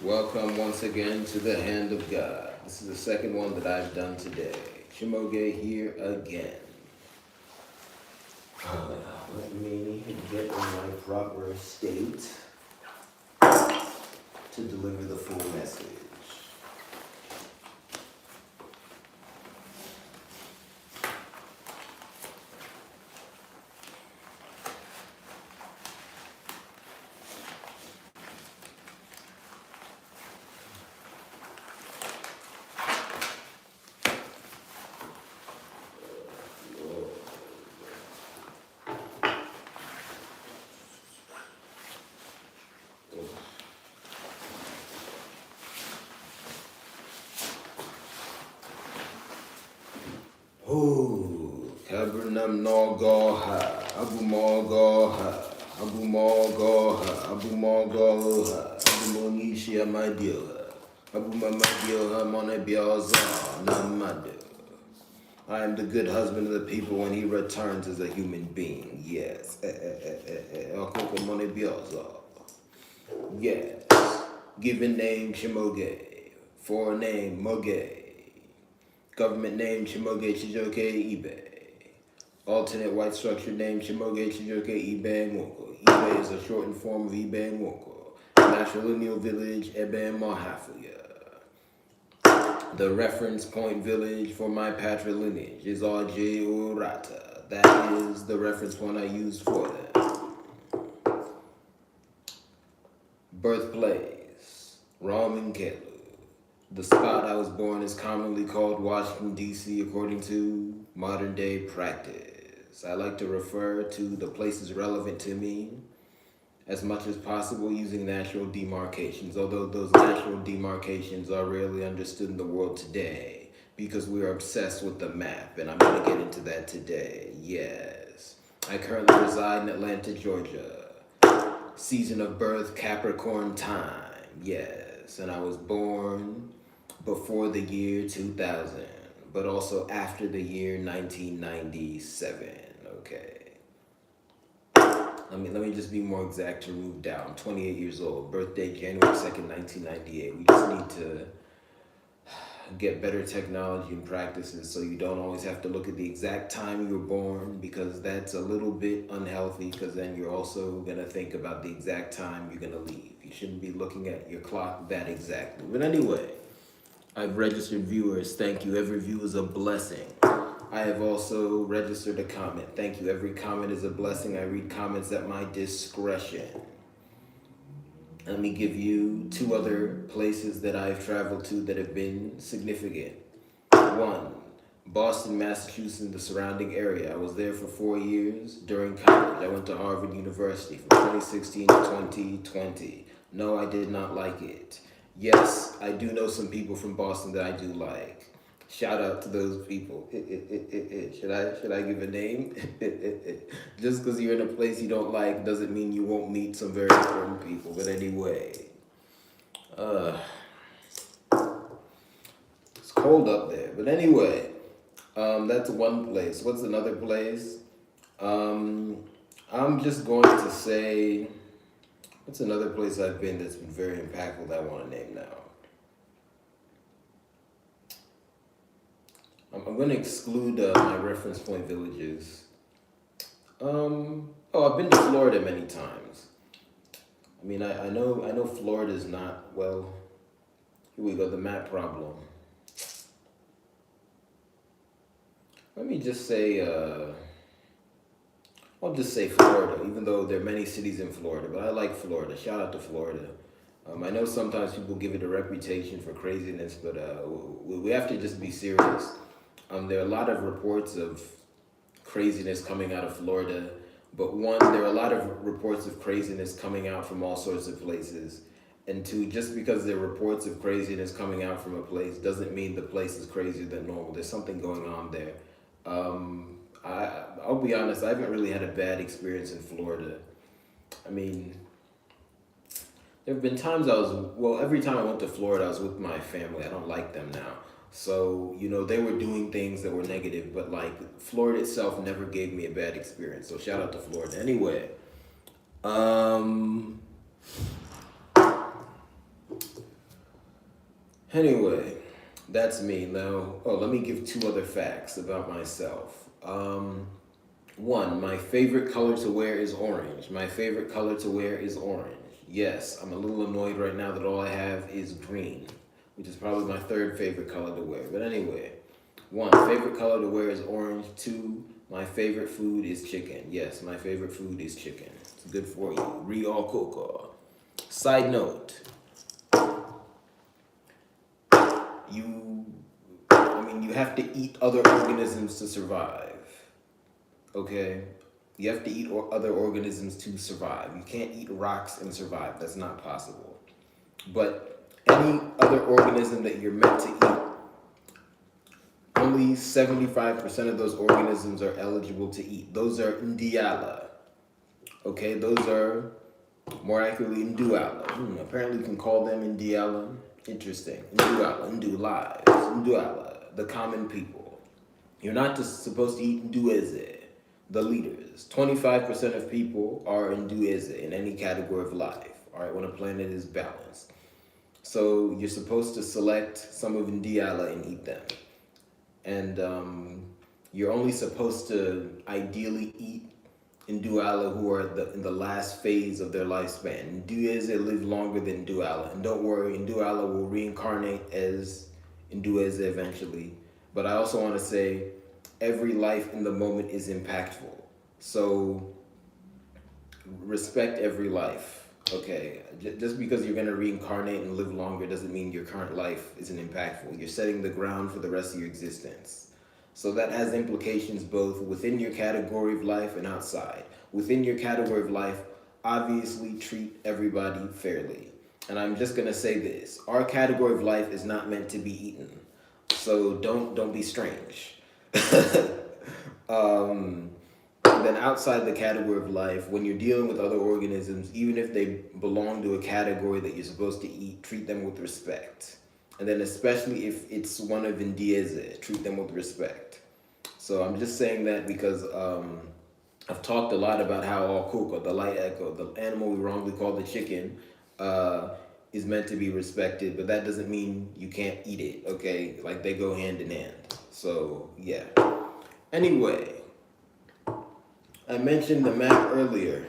Welcome once again to the Hand of God. This is the second one that I've done today. CHIMAOGE here again. Let me get in my proper state to deliver the full message. Kabernam no goha, Abu Mogoha, Abu Mogoha, Abu Mogoha, Abu Monishia Madioha, Abu Mamadioha Monebioza, Namadu. I am the good husband of the people when he returns as a human being. Yes. Akoko Monebioza. Yes. Given name CHIMAOGE. Foreign name Moge. Government name CHIMAOGE Chijioke Ibe. Alternate white structure name CHIMAOGE Chijioke Ibenwuku. Ibe is a shortened form of Ibenwuku. Matrilineal village Eben Mahafuya. The reference point village for my patrilineage is Aje Urata. That is the reference point I used for them. Birthplace, Ramenkelu. The spot I was born is commonly called Washington, D.C. according to modern day practice. I like to refer to the places relevant to me as much as possible using natural demarcations, although those natural demarcations are rarely understood in the world today because we are obsessed with the map, and I'm going to get into that today. Yes. I currently reside in Atlanta, Georgia. Season of birth, Capricorn time. Yes. And I was born before the year 2000, but also after the year 1997. Okay. Let me just be more exact to root down. 28 years old, birthday January 2nd, 1998. We just need to get better technology and practices so you don't always have to look at the exact time you were born, because that's a little bit unhealthy, because then you're also going to think about the exact time you're going to leave. You shouldn't be looking at your clock that exactly. But anyway, I've registered viewers. Thank you. Every view is a blessing. I have also registered a comment. Thank you. Every comment is a blessing. I read comments at my discretion. Let me give you two other places that I've traveled to that have been significant. One, Boston, Massachusetts, and the surrounding area. I was there for 4 years during college. I went to Harvard University from 2016 to 2020. No, I did not like it. Yes, I do know some people from Boston that I do like. Shout out to those people. Should I give a name? Just because you're in a place you don't like doesn't mean you won't meet some very important people. But anyway, it's cold up there. But anyway, that's one place. What's another place? I'm just going to say, what's another place I've been that's been very impactful that I want to name now? I'm going to exclude my reference point villages. I've been to Florida many times. I mean, I know Florida's not, well, here we go, the map problem. Let me just say, I'll just say Florida, even though there are many cities in Florida, but I like Florida. Shout out to Florida. I know sometimes people give it a reputation for craziness, but we have to just be serious. There are a lot of reports of craziness coming out of Florida, but one, there are a lot of reports of craziness coming out from all sorts of places. And two, just because there are reports of craziness coming out from a place doesn't mean the place is crazier than normal. There's something going on there. I'll be honest, I haven't really had a bad experience in Florida. I mean, there have been times every time I went to Florida, I was with my family. I don't like them now. So, they were doing things that were negative, but like Florida itself never gave me a bad experience. So shout out to Florida. Anyway, Anyway, that's me. Now, let me give two other facts about myself. One, my favorite color to wear is orange. My favorite color to wear is orange. Yes, I'm a little annoyed right now that all I have is green, which is probably my third favorite color to wear. But anyway, one, favorite color to wear is orange. Two, my favorite food is chicken. Yes, my favorite food is chicken. It's good for you. Real cocoa. Side note, you have to eat other organisms to survive. Okay? You have to eat other organisms to survive. You can't eat rocks and survive. That's not possible. But any other organism that you're meant to eat, only 75% of those organisms are eligible to eat. Those are Ndiala. Okay? Those are more accurately Nduala. Apparently you can call them Ndiala. Interesting. Nduala, Ndulives, Nduala, the common people. You're not just supposed to eat Ndueze, the leaders. 25% of people are Ndueze in any category of life, all right, when a planet is balanced. So you're supposed to select some of Ndiala and eat them. And you're only supposed to ideally eat Nduala who are in the last phase of their lifespan. Ndueze live longer than Nduala. And don't worry, Nduala will reincarnate as Ndueze eventually. But I also want to say, every life in the moment is impactful. So respect every life, okay? Just because you're going to reincarnate and live longer doesn't mean your current life isn't impactful. You're setting the ground for the rest of your existence. So that has implications both within your category of life and outside. Within your category of life, obviously treat everybody fairly. And I'm just gonna say this: our category of life is not meant to be eaten. So don't be strange. Then outside the category of life, when you're dealing with other organisms, even if they belong to a category that you're supposed to eat, treat them with respect. And then especially if it's one of Ndieze, treat them with respect. So I'm just saying that because I've talked a lot about how all kuka, the light echo, the animal we wrongly call the chicken, is meant to be respected, but that doesn't mean you can't eat it, okay? Like they go hand in hand. So yeah. Anyway, I mentioned the map earlier.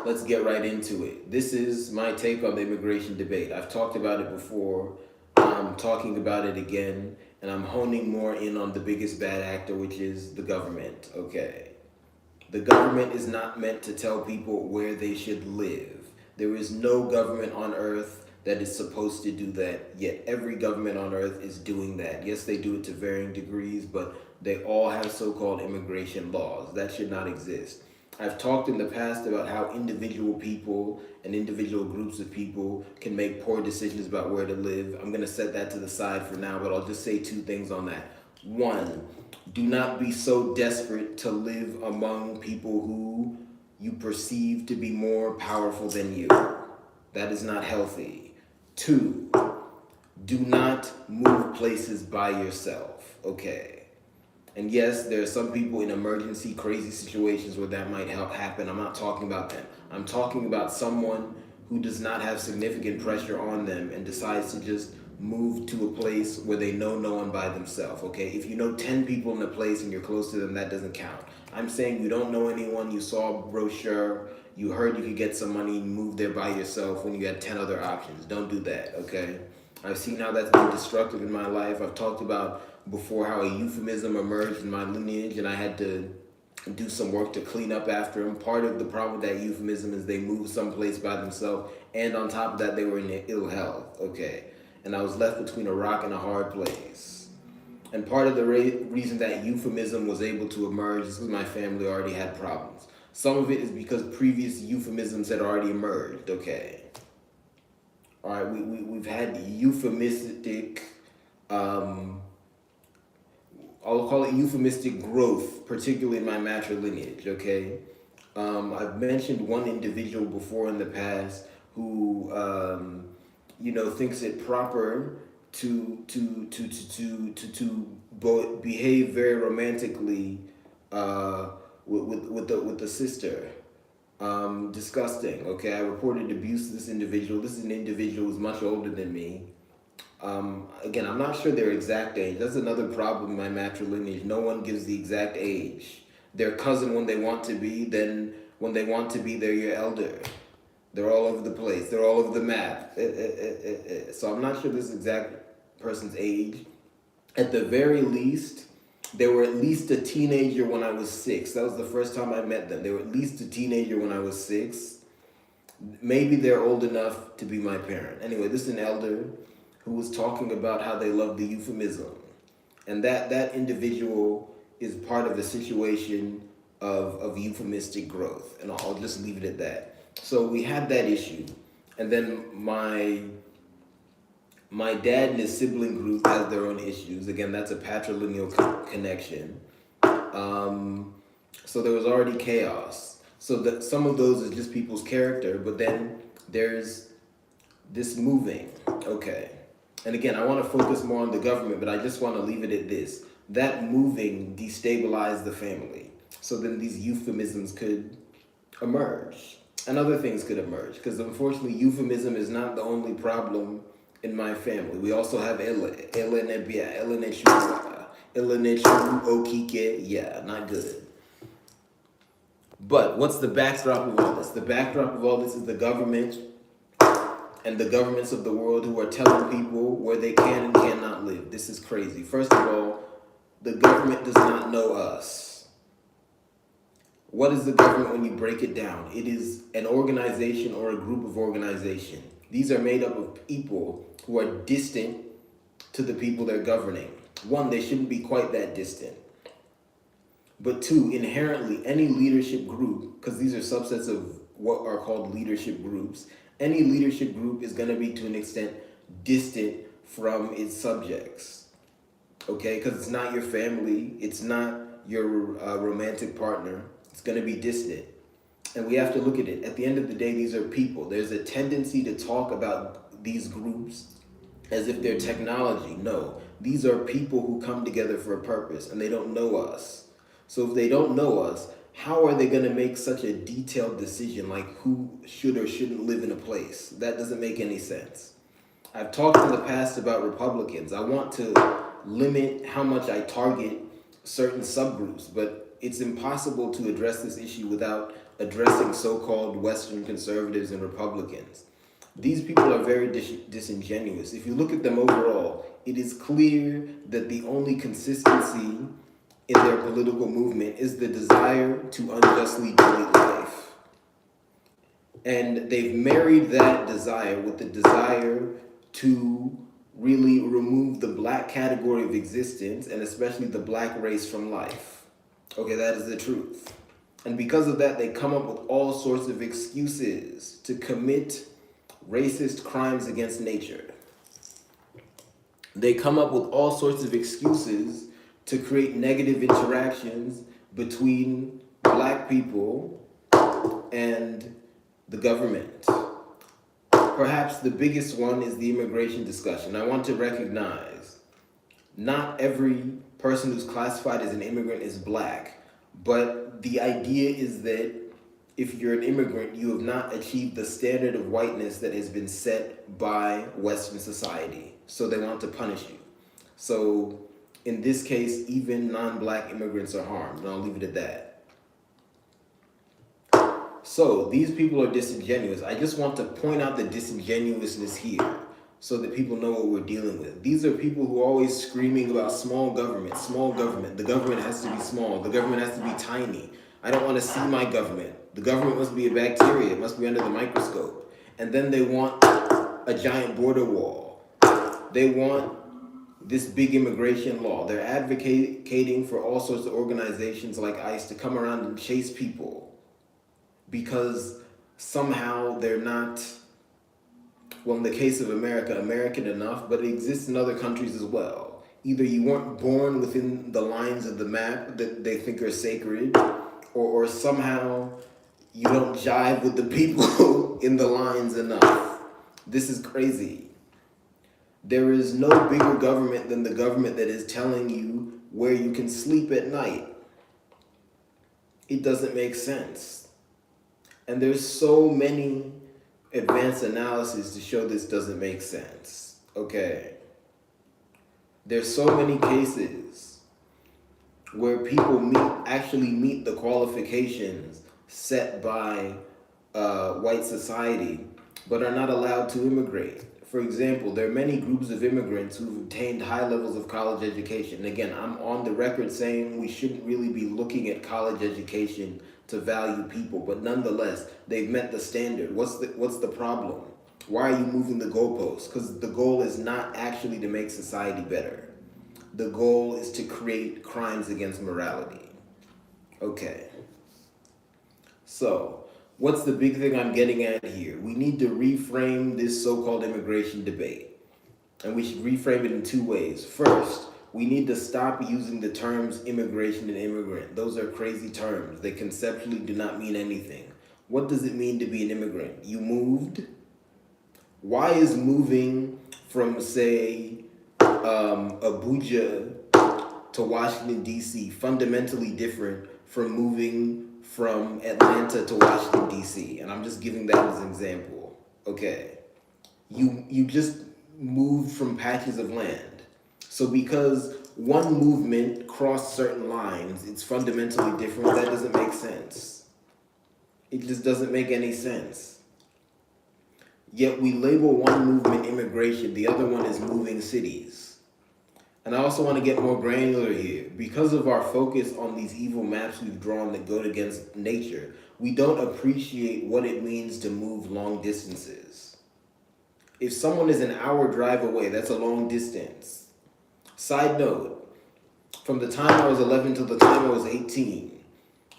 Let's get right into it. This is my take on the immigration debate. I've talked about it before. I'm talking about it again, and I'm honing more in on the biggest bad actor, which is the government, okay? The government is not meant to tell people where they should live. There is no government on earth that is supposed to do that, yet every government on earth is doing that. Yes, they do it to varying degrees, but they all have so-called immigration laws. That should not exist. I've talked in the past about how individual people and individual groups of people can make poor decisions about where to live. I'm going to set that to the side for now, but I'll just say two things on that. One, do not be so desperate to live among people who you perceive to be more powerful than you. That is not healthy. Two, do not move places by yourself, okay? And yes, there are some people in emergency, crazy situations where that might help happen. I'm not talking about them. I'm talking about someone who does not have significant pressure on them and decides to just move to a place where they know no one by themselves, okay? If you know 10 people in a place and you're close to them, that doesn't count. I'm saying you don't know anyone, you saw a brochure, you heard you could get some money, you moved there by yourself when you had 10 other options. Don't do that, okay? I've seen how that's been destructive in my life. I've talked about before how a euphemism emerged in my lineage and I had to do some work to clean up after them. Part of the problem with that euphemism is they moved someplace by themselves, and on top of that, they were in ill health, okay? And I was left between a rock and a hard place. And part of the reason that euphemism was able to emerge is because my family already had problems. Some of it is because previous euphemisms had already emerged, okay? All right, we've had euphemistic, I'll call it euphemistic growth, particularly in my matrilineage, okay? I've mentioned one individual before in the past who, thinks it proper to behave very romantically with the sister. Disgusting. Okay, I reported abuse to this individual. This is an individual who's much older than me. Again, I'm not sure their exact age. That's another problem in my matrilineage. No one gives the exact age. They're cousin when they want to be, then when they want to be, they're your elder. They're all over the place. They're all over the map. So I'm not sure this exact person's age. At the very least, they were at least a teenager when I was 6. That was the first time I met them. They were at least a teenager when I was 6. Maybe they're old enough to be my parent. Anyway, this is an elder who was talking about how they love the euphemism. And that individual is part of a situation of euphemistic growth. And I'll just leave it at that. So we had that issue. And then my dad and his sibling group has their own issues. Again, that's a patrilineal connection. So there was already chaos. So that some of those is just people's character, but then there's this moving. Okay. And again, I want to focus more on the government, but I just want to leave it at this. That moving destabilized the family. So then these euphemisms could emerge. And other things could emerge. Because unfortunately, euphemism is not the only problem in my family. We also have yeah, not good. But what's the backdrop of all this? The backdrop of all this is the government and the governments of the world who are telling people where they can and cannot live. This is crazy. First of all, the government does not know us. What is the government when you break it down? It is an organization or a group of organization. These are made up of people who are distant to the people they're governing. One, they shouldn't be quite that distant. But two, inherently, any leadership group, because these are subsets of what are called leadership groups, any leadership group is going to be, to an extent, distant from its subjects. Okay? Because it's not your family. It's not your romantic partner. It's going to be distant. And we have to look at it. At the end of the day, these are people. There's a tendency to talk about these groups as if they're technology. No. These are people who come together for a purpose, and they don't know us. So if they don't know us, how are they going to make such a detailed decision like who should or shouldn't live in a place? That doesn't make any sense. I've talked in the past about Republicans. I want to limit how much I target certain subgroups, but it's impossible to address this issue without addressing so-called Western conservatives and Republicans. These people are very disingenuous. If you look at them overall, it is clear that the only consistency in their political movement is the desire to unjustly delete life. And they've married that desire with the desire to really remove the black category of existence, and especially the black race, from life. Okay, that is the truth. And because of that, they come up with all sorts of excuses to commit racist crimes against nature. They come up with all sorts of excuses to create negative interactions between black people and the government. Perhaps the biggest one is the immigration discussion. I want to recognize not every person who's classified as an immigrant is black, but the idea is that if you're an immigrant, you have not achieved the standard of whiteness that has been set by Western society. So they want to punish you. So in this case, even non-black immigrants are harmed, and I'll leave it at that. So these people are disingenuous. I just want to point out the disingenuousness here so that people know what we're dealing with. These are people who are always screaming about small government, small government. The government has to be small. The government has to be tiny. I don't want to see my government. The government must be a bacteria. It must be under the microscope. And then they want a giant border wall. They want this big immigration law. They're advocating for all sorts of organizations like ICE to come around and chase people because somehow they're not, well, in the case of America, American enough, but it exists in other countries as well. Either you weren't born within the lines of the map that they think are sacred, or somehow you don't jive with the people in the lines enough. This is crazy. There is no bigger government than the government that is telling you where you can sleep at night. It doesn't make sense. And there's so many advanced analysis to show this doesn't make sense. Okay. There's so many cases where people actually meet the qualifications set by white society, but are not allowed to immigrate. For example, there are many groups of immigrants who've obtained high levels of college education. And again, I'm on the record saying we shouldn't really be looking at college education to value people, but nonetheless, they've met the standard. What's the problem? Why are you moving the goalposts? Because the goal is not actually to make society better. The goal is to create crimes against morality. Okay. So, what's the big thing I'm getting at here? We need to reframe this so-called immigration debate. And we should reframe it in two ways. First, we need to stop using the terms immigration and immigrant. Those are crazy terms. They conceptually do not mean anything. What does it mean to be an immigrant? You moved? Why is moving from, say, Abuja to Washington, D.C. fundamentally different from moving from Atlanta to Washington, D.C.? And I'm just giving that as an example. Okay. You just moved from patches of land. So because one movement crossed certain lines, it's fundamentally different. That doesn't make sense. It just doesn't make any sense. Yet we label one movement immigration, the other one is moving cities. And I also want to get more granular here. Because of our focus on these evil maps we've drawn that go against nature, we don't appreciate what it means to move long distances. If someone is an hour drive away, that's a long distance. Side note, from the time I was 11 till the time I was 18,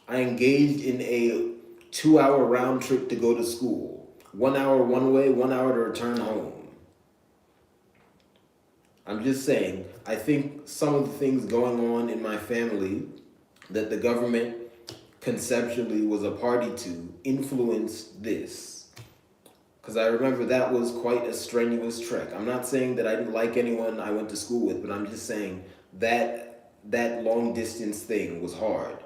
I engaged in a 2-hour round trip to go to school. 1 hour one way, 1 hour to return home. I'm just saying, I think some of the things going on in my family that the government conceptually was a party to influenced this. Because I remember that was quite a strenuous trek. I'm not saying that I didn't like anyone I went to school with, but I'm just saying that long distance thing was hard.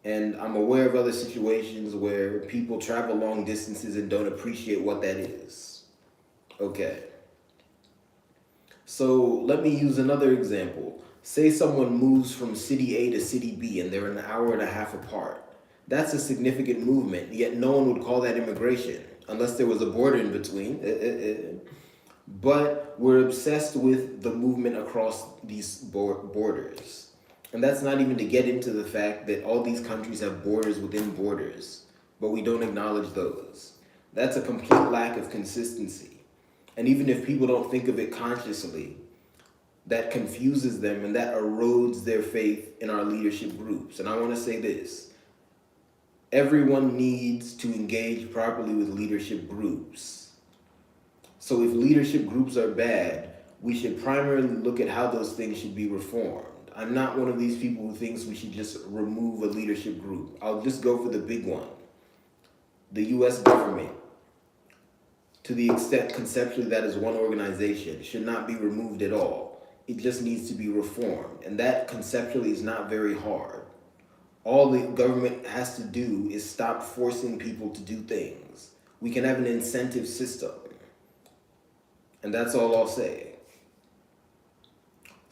And I'm aware of other situations where people travel long distances and don't appreciate what that is. Okay. So let me use another example. Say someone moves from city A to city B and they're an hour and a half apart. That's a significant movement, yet no one would call that immigration, unless there was a border in between. But we're obsessed with the movement across these borders. And that's not even to get into the fact that all these countries have borders within borders, but we don't acknowledge those. That's a complete lack of consistency. And even if people don't think of it consciously, that confuses them and that erodes their faith in our leadership groups. And I want to say this. Everyone needs to engage properly with leadership groups. So if leadership groups are bad, we should primarily look at how those things should be reformed. I'm not one of these people who thinks we should just remove a leadership group. I'll just go for the big one. The U.S. government, to the extent conceptually that is one organization, should not be removed at all. It just needs to be reformed. And that conceptually is not very hard. All the government has to do is stop forcing people to do things. We can have an incentive system. And that's all I'll say.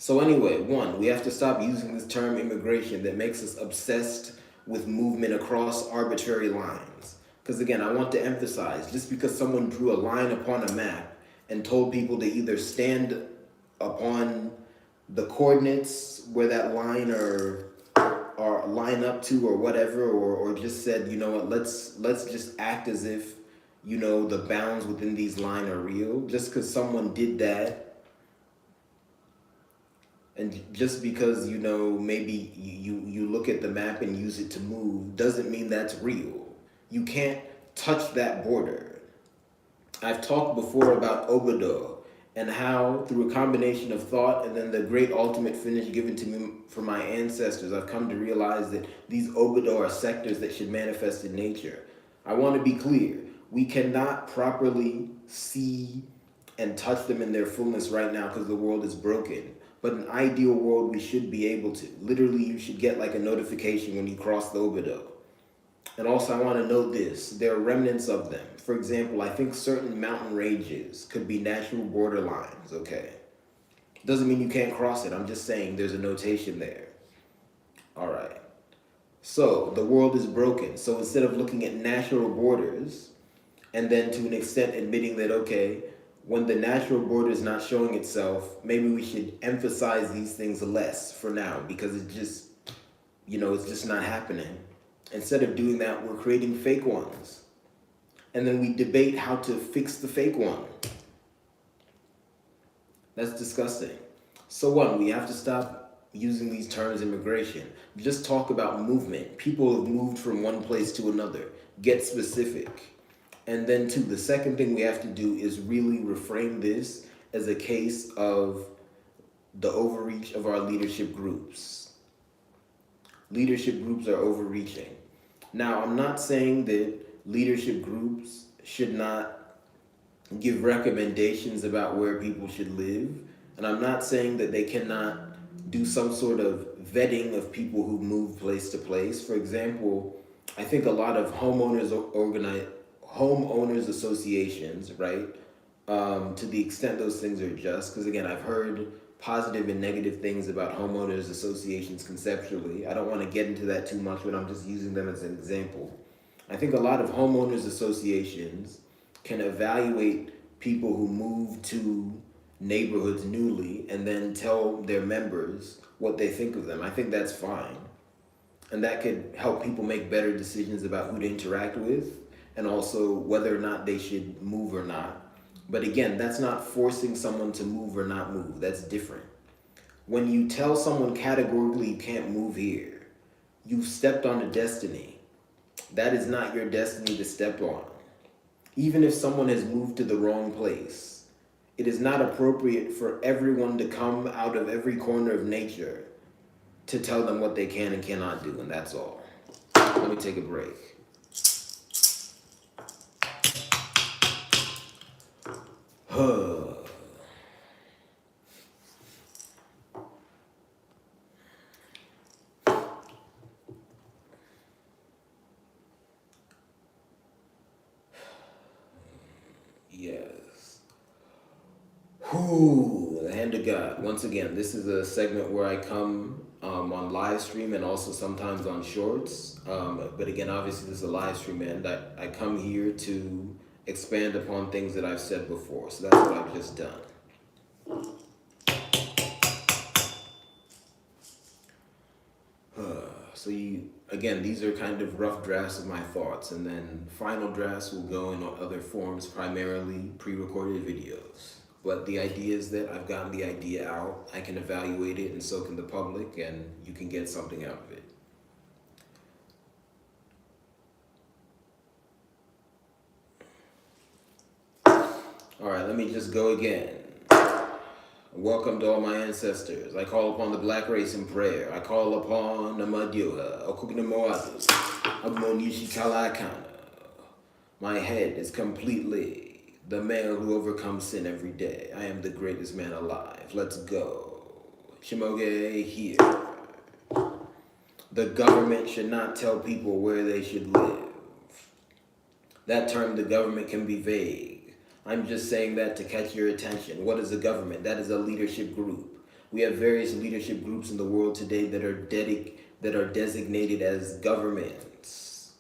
So anyway, one, we have to stop using this term immigration that makes us obsessed with movement across arbitrary lines. Because again, I want to emphasize, just because someone drew a line upon a map and told people to either stand upon the coordinates where that line or line up to or whatever, or just said, you know what, let's just act as if, you know, the bounds within these lines are real. Just because someone did that, and just because, you know, maybe you look at the map and use it to move, doesn't mean that's real. You can't touch that border. I've talked before about Obodo and how through a combination of thought and then the great ultimate finish given to me from my ancestors, I've come to realize that these Obodo are sectors that should manifest in nature. I want to be clear. We cannot properly see and touch them in their fullness right now because the world is broken. But in an ideal world, we should be able to. Literally, you should get like a notification when you cross the Obodo. And also, I want to note this. There are remnants of them. For example, I think certain mountain ranges could be natural borderlines, okay? Doesn't mean you can't cross it. I'm just saying there's a notation there. All right. So, the world is broken. So, instead of looking at natural borders and then to an extent admitting that, okay, when the natural border is not showing itself, maybe we should emphasize these things less for now because it's just, it's just not happening. Instead of doing that, we're creating fake ones. And then we debate how to fix the fake one. That's disgusting. So one, we have to stop using these terms immigration. Just talk about movement. People have moved from one place to another. Get specific. And then two, the second thing we have to do is really reframe this as a case of the overreach of our leadership groups. Leadership groups are overreaching. Now, I'm not saying that leadership groups should not give recommendations about where people should live. And I'm not saying that they cannot do some sort of vetting of people who move place to place. For example, I think a lot of homeowners associations, right? To the extent those things are just, because again, I've heard positive and negative things about homeowners associations conceptually. I don't want to get into that too much, but I'm just using them as an example. I think a lot of homeowners associations can evaluate people who move to neighborhoods newly and then tell their members what they think of them. I think that's fine. And that could help people make better decisions about who to interact with and also whether or not they should move or not. But again, that's not forcing someone to move or not move. That's different. When you tell someone categorically you can't move here, you've stepped on a destiny. That is not your destiny to step on. Even if someone has moved to the wrong place, it is not appropriate for everyone to come out of every corner of nature to tell them what they can and cannot do, and that's all. Let me take a break. Yes. The hand of God. Once again, this is a segment where I come on live stream and also sometimes on shorts. But again, obviously this is a live stream and I come here to expand upon things that I've said before. So that's what I've just done. Again, these are kind of rough drafts of my thoughts, and then final drafts will go in other forms, primarily pre-recorded videos. But the idea is that I've gotten the idea out, I can evaluate it, and so can the public, and you can get something out of it. All right, let me just go again. Welcome to all my ancestors. I call upon the black race in prayer. I call upon Namadioha, Okugnamoatu, Agmonishikalaakana. My head is completely the man who overcomes sin every day. I am the greatest man alive. Let's go. CHIMAOGE here. The government should not tell people where they should live. That term, the government, can be vague. I'm just saying that to catch your attention. What is a government? That is a leadership group. We have various leadership groups in the world today that are designated as governments.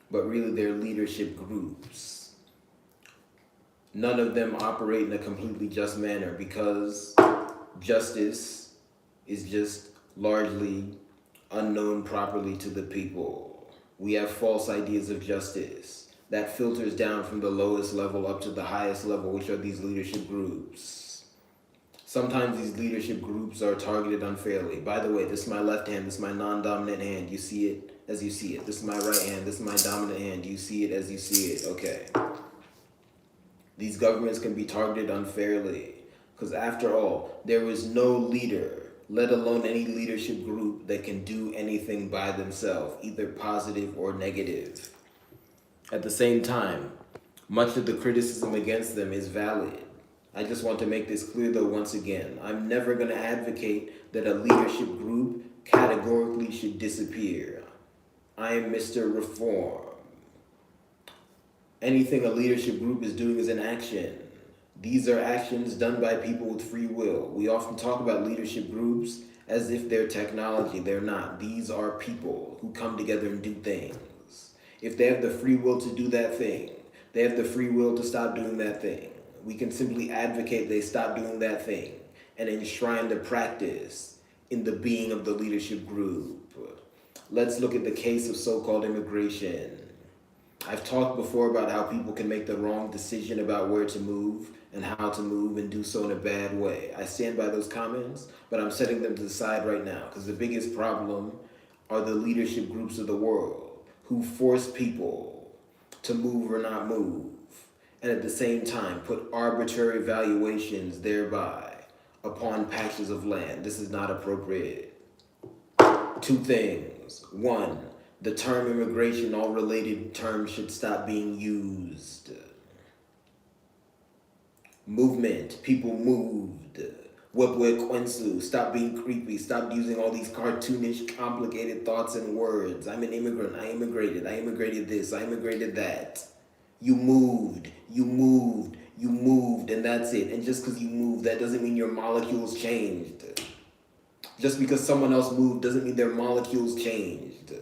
But really they're leadership groups. None of them operate in a completely just manner because justice is just largely unknown properly to the people. We have false ideas of justice. That filters down from the lowest level up to the highest level, which are these leadership groups. Sometimes these leadership groups are targeted unfairly. By the way, this is my left hand, this is my non-dominant hand. You see it as you see it. This is my right hand, this is my dominant hand. You see it as you see it. Okay. These governments can be targeted unfairly because after all, there is no leader, let alone any leadership group that can do anything by themselves, either positive or negative. At the same time, much of the criticism against them is valid. I just want to make this clear though once again. I'm never going to advocate that a leadership group categorically should disappear. I am Mr. Reform. Anything a leadership group is doing is an action. These are actions done by people with free will. We often talk about leadership groups as if they're technology. They're not. These are people who come together and do things. If they have the free will to do that thing, they have the free will to stop doing that thing. We can simply advocate they stop doing that thing and enshrine the practice in the being of the leadership group. Let's look at the case of so-called immigration. I've talked before about how people can make the wrong decision about where to move and how to move and do so in a bad way. I stand by those comments, but I'm setting them to the side right now because the biggest problem are the leadership groups of the world who force people to move or not move, and at the same time put arbitrary valuations thereby upon patches of land. This is not appropriate. Two things. One, the term immigration, all related terms should stop being used. Movement, people moved. Kwensu, stop being creepy. Stop using all these cartoonish, complicated thoughts and words. I'm an immigrant, I immigrated this, I immigrated that. You moved, and that's it. And just because you moved, that doesn't mean your molecules changed. Just because someone else moved doesn't mean their molecules changed.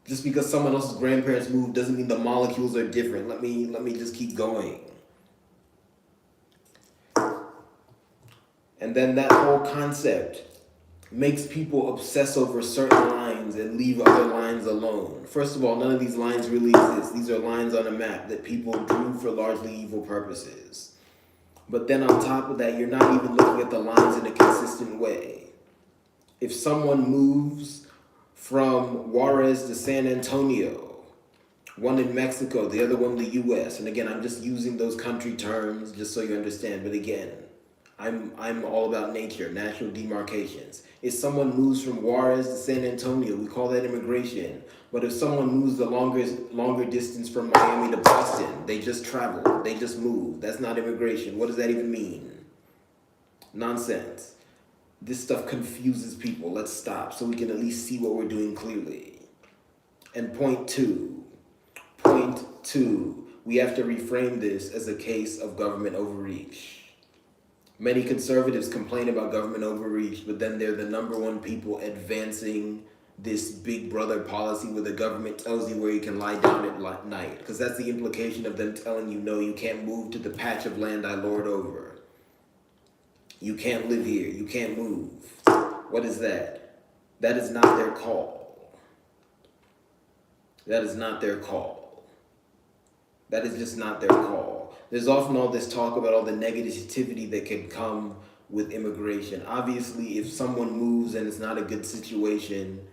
Just because someone else's grandparents moved doesn't mean the molecules are different. Let me just keep going. And then that whole concept makes people obsess over certain lines and leave other lines alone. First of all, none of these lines really exist. These are lines on a map that people drew for largely evil purposes. But then on top of that, you're not even looking at the lines in a consistent way. If someone moves from Juarez to San Antonio, one in Mexico, the other one in the US, and again, I'm just using those country terms just so you understand, but again, I'm all about nature, natural demarcations. If someone moves from Juarez to San Antonio, we call that immigration. But if someone moves the longer distance from Miami to Boston, they just travel, they just move. That's not immigration. What does that even mean? Nonsense. This stuff confuses people. Let's stop so we can at least see what we're doing clearly. And point two, we have to reframe this as a case of government overreach. Many conservatives complain about government overreach, but then they're the number one people advancing this big brother policy where the government tells you where you can lie down at night. Because that's the implication of them telling you, no, you can't move to the patch of land I lord over. You can't live here. You can't move. What is that? That is not their call. That is not their call. That is just not their call. There's often all this talk about all the negativity that can come with immigration. Obviously, if someone moves and it's not a good situation,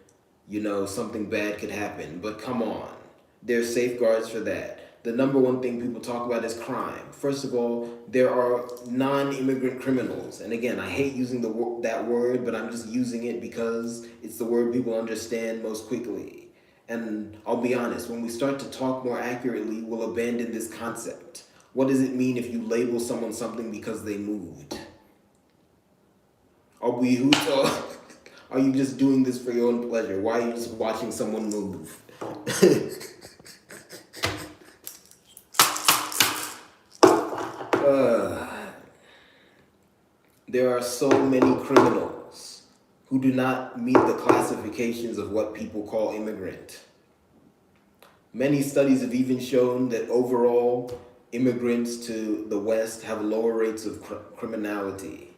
you know, something bad could happen. But come on, there's safeguards for that. The number one thing people talk about is crime. First of all, there are non-immigrant criminals. And again, I hate using that word, but I'm just using it because it's the word people understand most quickly. And I'll be honest, when we start to talk more accurately, we'll abandon this concept. What does it mean if you label someone something because they moved? Are you just doing this for your own pleasure? Why are you just watching someone move? There are so many criminals who do not meet the classifications of what people call immigrant. Many studies have even shown that overall, immigrants to the West have lower rates of criminality.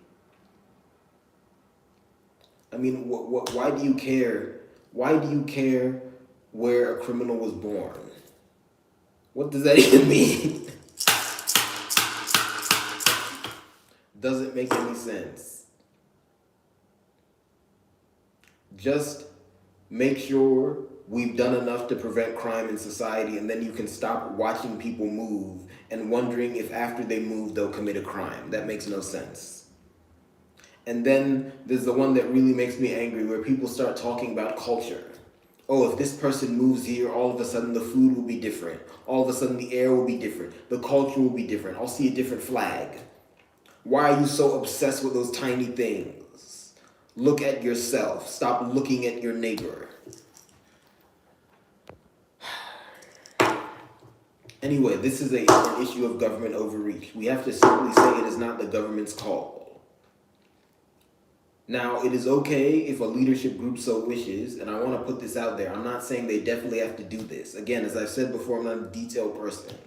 I mean, why do you care? Why do you care where a criminal was born? What does that even mean? Doesn't make any sense. Just make sure we've done enough to prevent crime in society, and then you can stop watching people move and wondering if after they move, they'll commit a crime. That makes no sense. And then there's the one that really makes me angry, where people start talking about culture. Oh, if this person moves here, all of a sudden the food will be different. All of a sudden the air will be different. The culture will be different. I'll see a different flag. Why are you so obsessed with those tiny things? Look at yourself. Stop looking at your neighbor. Anyway, this is an issue of government overreach. We have to simply say it is not the government's call. Now, it is okay if a leadership group so wishes, and I want to put this out there. I'm not saying they definitely have to do this. Again, as I've said before, I'm not a detailed person.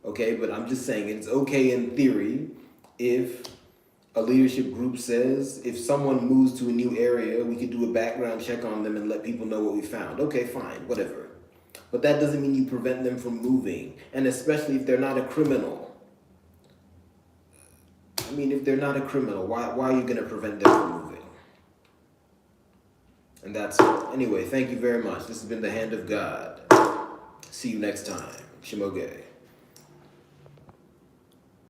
Okay, but I'm just saying it's okay in theory if a leadership group says if someone moves to a new area, we could do a background check on them and let people know what we found. Okay, fine, whatever. But that doesn't mean you prevent them from moving, and especially if they're not a criminal. I mean, if they're not a criminal, why are you going to prevent them from moving? And that's it. Anyway, thank you very much. This has been The Hand of God. See you next time. CHIMAOGE.